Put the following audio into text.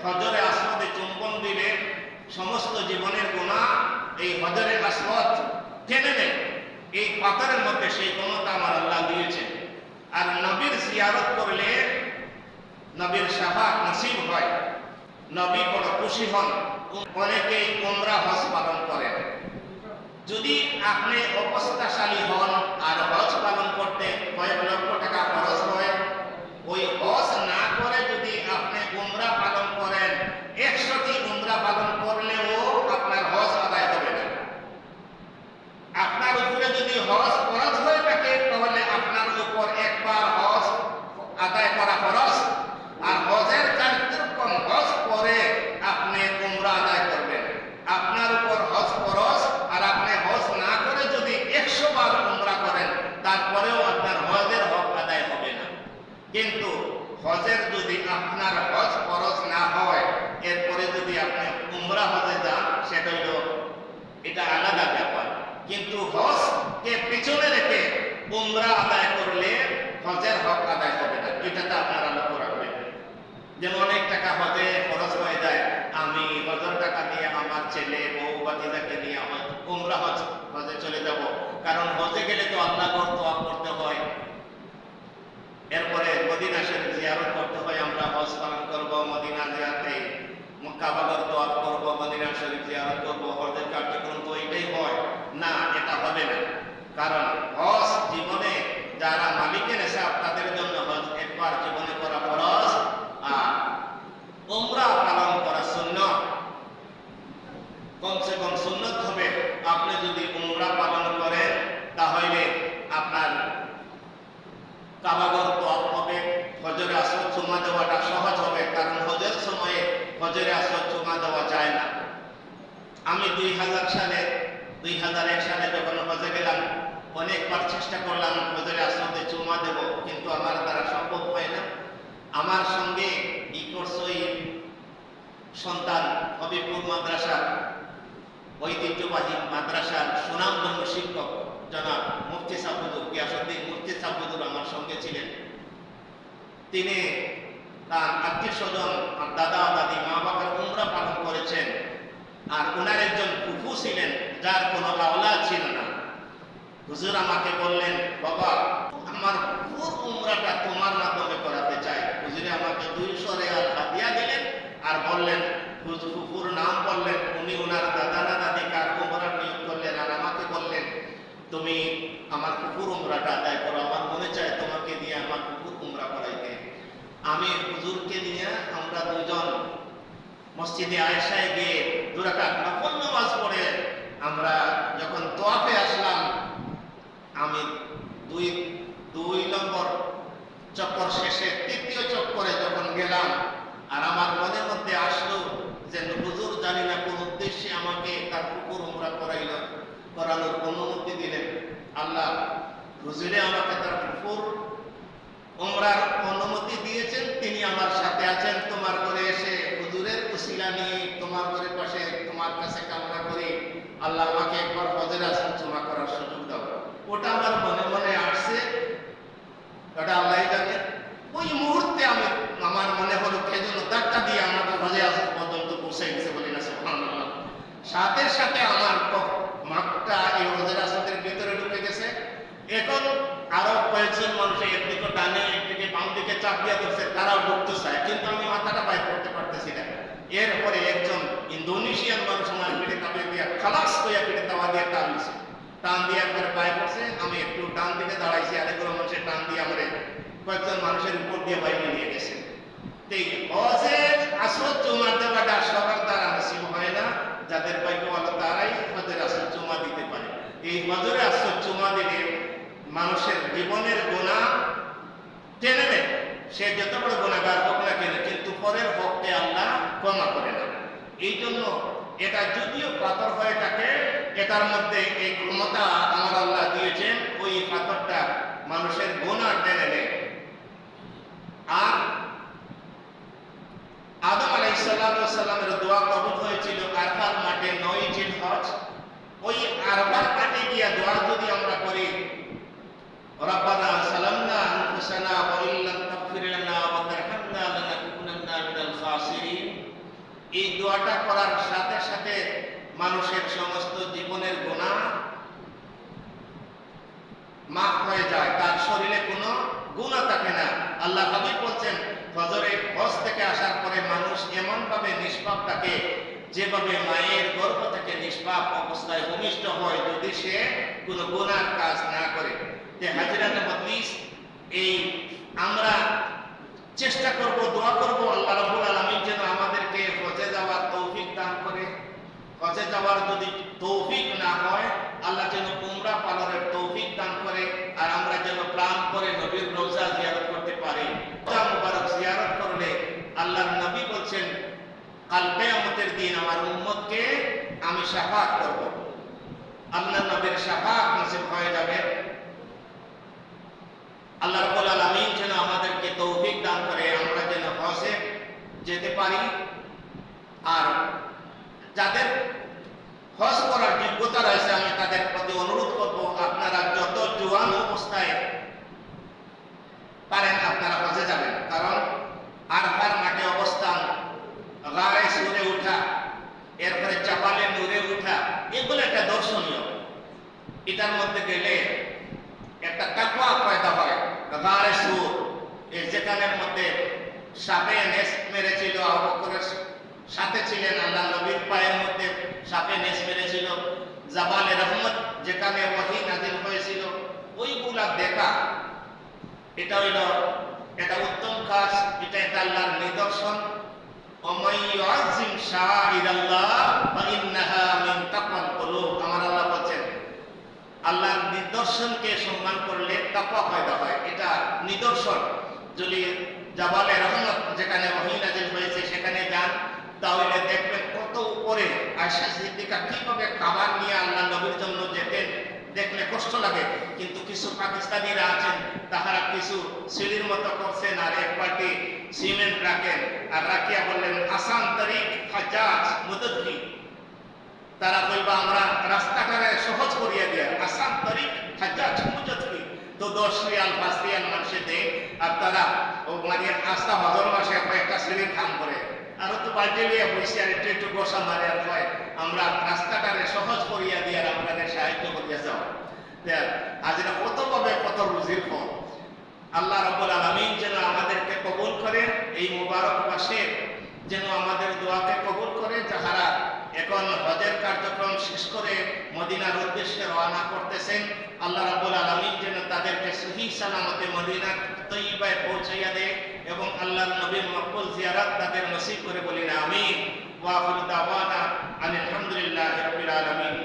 হজরে আসওয়াদে চুম্বন দিলে সমস্ত জীবনের গুনাহ এই হজরে আসওয়াদ টেনে নেয়। এই পাথরের মধ্যে সেই ক্ষমতা আমার আল্লাহ দিয়েছেন। আর নবীর জিয়ারত করলে নবীর শাফাত নসিব হয়, নবী বড় খুশি হন। অনেকেই উমরা হজ পালন করেন। যদি আপনি অবস্থাশালী হন আর হজ পালন করতে কয়েক লক্ষ টাকা খরচ হয়, ওই হজ না করে যদি আপনি উমরা পালন করেন, 100টি উমরা পালন করলেও আপনার হজ আদায় হবে না। আপনার উপরে যদি হজ ফরজ হয়ে থাকে তাহলে আপনার উপর একবার হজ আদায় করা ফরজ, আর হজের কার্যক্রম হজ করে আপনি উমরা আদায় করবেন। আপনার উপর হজ ফরজ আর আপনি হজ না করে যদি 100 বার উমরা করেন তারপরেও আপনার হজের হক আদায় হবে না। কিন্তু হজের যদি আপনার হজ ফরজ না হয়, এরপরে যদি আপনি উমরা হজে যান, সেটা হলো এটা আলাদা ব্যাপার। কিন্তু হজকে পিছনে রেখে উমরা আদায় করলে হজের হক আদায় হবে না, এটাতে আপনারা লক্ষ্য রাখবেন। যেমন অনেক টাকা হজে খরচ হয়ে যায়, আমি হজের টাকা দিয়ে আমার ছেলে বউ বাতিজাকে নিয়ে আমার উমরা হজে চলে যাব, কারণ হজে গেলে তো আল্লাহ তওয়াফ করতে হয়, এরপরে মদিনা শরীফ জিয়ারত করতে হয়। আমরা হজ পালন করব, মদিনা জিয়ারতে কাবাগর তওয়াফ করব, মদিনা শরীফ জিয়ারত করব, হজের কার্যক্রম তো এটাই হয় না, এটা হবে না। কারণ হজ জীবনে যারা মালিকের নেশাব তাদের জন্য হজ একবার জীবনে করা ফরজ, আর উমরা পালন করা সুন্নাত। কমসে কম সুন্নাত হবে। আপনি যদি উমরা পালন করেন তাহলে আপনার কাবাগর তওয়াফ হবে, হজরে আসওয়াদ চুমা দেওয়াটা সহজ হবে, কারণ হজের সময়ে হজরে আসওয়াদ চুমা দেওয়া যায় না। আমি 2001 সালে যখন হজে গেলাম, অনেকবার চেষ্টা করলাম হজরে আসওয়াদে চুমা দেব, কিন্তু আমার দ্বারা সম্ভব হয় না। আমার সঙ্গে এই কোর্সই সন্তান হবিবপুর মাদ্রাসার ঐতিহ্যবাহী মাদ্রাসার সুনামধন্য শিক্ষক জনাব মুফতি সাহুদুর গিয়াসউদ্দিন মুফতি সাহুদুর আমার সঙ্গে ছিলেন। তিনি তার আত্মীয় স্বজন, দাদা দাদি, মা বাবার উমরা পালন করেছেন, আর ওনার একজন ফুফু ছিলেন যার কোনো আওলাদ ছিল না। হুজুর আমাকে বললেন, বাবা আমার ফুফুর উমরাটা তোমার মাধ্যমে করাতে চাই। হুজুরে আমাকে 200 রিয়াল হাদিয়া দিলেন আর বললেন, ফুফুর নাম বললেন, উনি ওনার দাদা না দাদি কার উমরার নিয়োগ করলেন, আর আমাকে বললেন তুমি আমার ফুফুর উমরাটা আদায় করো, আমার মনে চায় তোমাকে দিয়ে আমার ফুফুর উমরা করাইতে। আমি হুজুরকে নিয়ে আমরা দুজন মসজিদে আয়েশায় গিয়ে 2 রাকাত নফল নামাজ পড়ে আমরা যখন তোয়াফে আসলাম, আমি দুই নম্বর চক্কর শেষে 3য় চক্করে যখন গেলাম, আর আমার মনের মধ্যে আসলো যে হুজুর জানি না কোন উদ্দেশ্যে আমাকে তার ফুফুর উমরা করানোর অনুমতি দিলেন। আল্লাহ হুজুরে আমাকে তার ফুফুর উমরার অনুমতি দিয়েছেন, তিনি আমার সাথে আছেন। তোমার ঘরে এসে হুজুরের উসিলা নিয়ে তোমার ঘরের পাশে তোমার কাছে কামনা করি, আল্লাহ আমাকে একবার হজের আসওয়াদ চুমা করার সুযোগ দাও। ওটা আমার মনে মনে আসছে, ওটা আল্লাহই জানে। ওই মুহূর্তে আমার মনে হলো কে যেন ধাক্কা দিয়ে আমাকে হজে আসওয়াদ পর্যন্ত পৌঁছে গেছে, বলি না সুবহানাল্লাহ। সাথে সাথে আমার মাঠটা এই হজের আসওয়াদের ভিতরে ঢুকে গেছে। এখন আরো কয়েকজন মানুষ একদিকে ডানে একদিকে বাম দিকে চাপ দিয়ে ধরছে, তারাও ঢুকতে চায়, কিন্তু আমি মাথাটা বাইর করতে পারতেছি না। এরপরে একজন ইন্দোনেশিয়ান মানুষ আমার পিঠে তাবে দিয়ে খালাস হইয়া পিঠে তাওয়া দিয়ে টান দিছে, টান দিয়ে একবারে বাইর করছে। আমি একটু ডান দিকে দাঁড়াইছি, আরেকগুলো মানুষের টান দিয়ে আমার কয়েকজন মানুষের উপর দিয়ে বাইরে নিয়ে গেছে। হজের আসওয়াদ চুমা দেওয়াটা সবার দ্বারা নসিব হয় না, যাদের ভাগ্য ভালো তারাই হজের আসওয়াদ চুমা দিতে পারে। এই হজরে আসওয়াদ চুমা দিলে মানুষের জীবনের গুনাহ টেনে নেয়, সে যত বড় গুনাহগার হোক না কেন, কিন্তু পরের হককে আল্লাহ ক্ষমা করে না। এই জন্য এটা যদিও পাথর হয়ে থাকে, এটার মধ্যে এই ক্ষমতা আমার আল্লাহ দিয়েছেন, ওই পাথরটা মানুষের গুনাহ টেনে নেয়। আর আদম আলাইহিস সালামের দোয়া কবুল হয়েছিল আরফার মাঠে 9 জিলহজ। ওই আরফার মাঠে গিয়া দোয়া যদি আমরা করি, রব্বানা সালামনা আনফুসানা ওয়া ইল্লাম তাগফির লানা ওয়া তারহামনা লানাকুনান্না মিনাল খাসিরিন, এই দোয়াটা করার সাথে সাথে মানুষের সমস্ত জীবনের গুনাহ মাফ হয়ে যায়, তার শরীরে কোনো গুনাহ থাকে না। আল্লাহ হাবিব বলছেন, ফজরে হজ থেকে আসার পরে মানুষ এমন ভাবে নিষ্পাপ থাকে যেভাবে মায়ের গর্ভ থেকে নিষ্পাপ অবস্থায় ভূমিষ্ঠ হয় যদি সে কোনো গুনার কাজ না করে। যে হাজিরাতে মজলিস, এই আমরা চেষ্টা করব, দোয়া করব আল্লাহ রাব্বুল আলামিন যেন আমাদেরকে হজে যাওয়ার তৌফিক দান করে। হজে যাওয়ার যদি তৌফিক না হয়, আল্লাহ যেন উমরা পালনের তৌফিক দান করে, আর আমরা যেন প্রাণ করে নবীর রওজা জিয়ারত করতে পারি। রওজা মুবারক জিয়ারত করলে আল্লাহর নবী বলছেন, কাল কিয়ামতের দিন আমার উম্মতকে আমি শাফাআত করব, আল্লাহর নবীর শাফাআত নসিব হয়ে যাবে। আল্লাহ রাব্বুল আলামিন যেন আমাদেরকে তৌফিক দান করে, আমরা যেন হজে যেতে পারি। আর যাদের হজ করার যোগ্যতা রয়েছে, আমি তাদের প্রতি অনুরোধ করব, আপনারা যত জোয়ান অবস্থায় পারেন আপনারা হজে যাবেন। কারণ আরফার মাঠে অবস্থান, গায়ে সুরে উঠা, এরপরে চাপালে নূরে উঠা, এগুলো একটা দর্শনীয়। এটার মধ্যে গেলে একটা তাকওয়া পয়দা হয়। গায়ে সুর, এই যেখানের মধ্যে সাপে নেস মেরেছিল, আবু বকরের সাথে ছিলেন, আল্লাহ নবীর পায়ের মধ্যে সাপে নেস মেরেছিল, জাবালে রহমত যেখানে ওহী নাযিল হয়েছিল, ওইগুলা দেখা, এটা হইল এটা উত্তম কাজ, এটা আল্লাহর নিদর্শন। ওমাই ইউআযিম শাআইরাল্লাহ ফাইন্নাহা মিন তাকওয়াল কুলুব। আমার আল্লাহ বলেন, আল্লাহর নিদর্শনকে সম্মান করলে তাকওয়া পয়দা হয়, এটা নিদর্শন। যদি জাবালে রহমত যেখানে ওহী নাযিল হয়েছে সেখানে যান, তাহলে দেখবেন কত উপরে আয়েশা সিদ্দিকা কিভাবে খাবার নিয়ে আল্লাহ নবীর জন্য যেতেন, দেখলে কষ্ট লাগে। কিন্তু কিছু পাকিস্তানিরা আছেন, তাহারা কিছু সিঁড়ির মতো করছেন আর এক পার্টি সিমেন্ট রাখেন, আর রাখিয়া বললেন আসান তারিক হাজ্জাজ মুদদ্দি। তারা বলবা আমরা রাস্তাটারে সহজ করিয়া দিয়া, আসান তারিক হাজ্জাজ মুদদ্দি। তো 10 রিয়াল 5 রিয়াল মানুষে দেয়, আর তারা ও মানে আস্থা হজর মাসে একটা সিঁড়ির কাম করে, আর তো বাল্টি লিয়ে বসে আর একটু একটু বসা মারে, আর হয় আমরা রাস্তাটারে সহজ করিয়া দিয়ে আপনাদের সাহায্য করিয়া যাও। হাজিরা কত পাবে, কত রুজির ফল। আল্লাহ রাব্বুল আলামিন যেন আমাদেরকে কবুল করে, এই মুবারক মাসে যেন আমাদের দোয়াকে কবুল করে। যাহারা এখন হজের কার্যক্রম শেষ করে মদিনার উদ্দেশ্যে রওনা করতেছেন, আল্লাহ রাব্বুল আলামিন যেন তাদেরকে সহি সালামতে মদিনা তৈয়বায় পৌঁছাইয়া দেয় এবং আল্লাহর নবীর মকবুল জিয়ারত তাদের নসিব করে, বলি না আমিন। ওয়া আখিরু দাওয়ানা আলহামদুলিল্লাহি রাব্বিল আলামিন।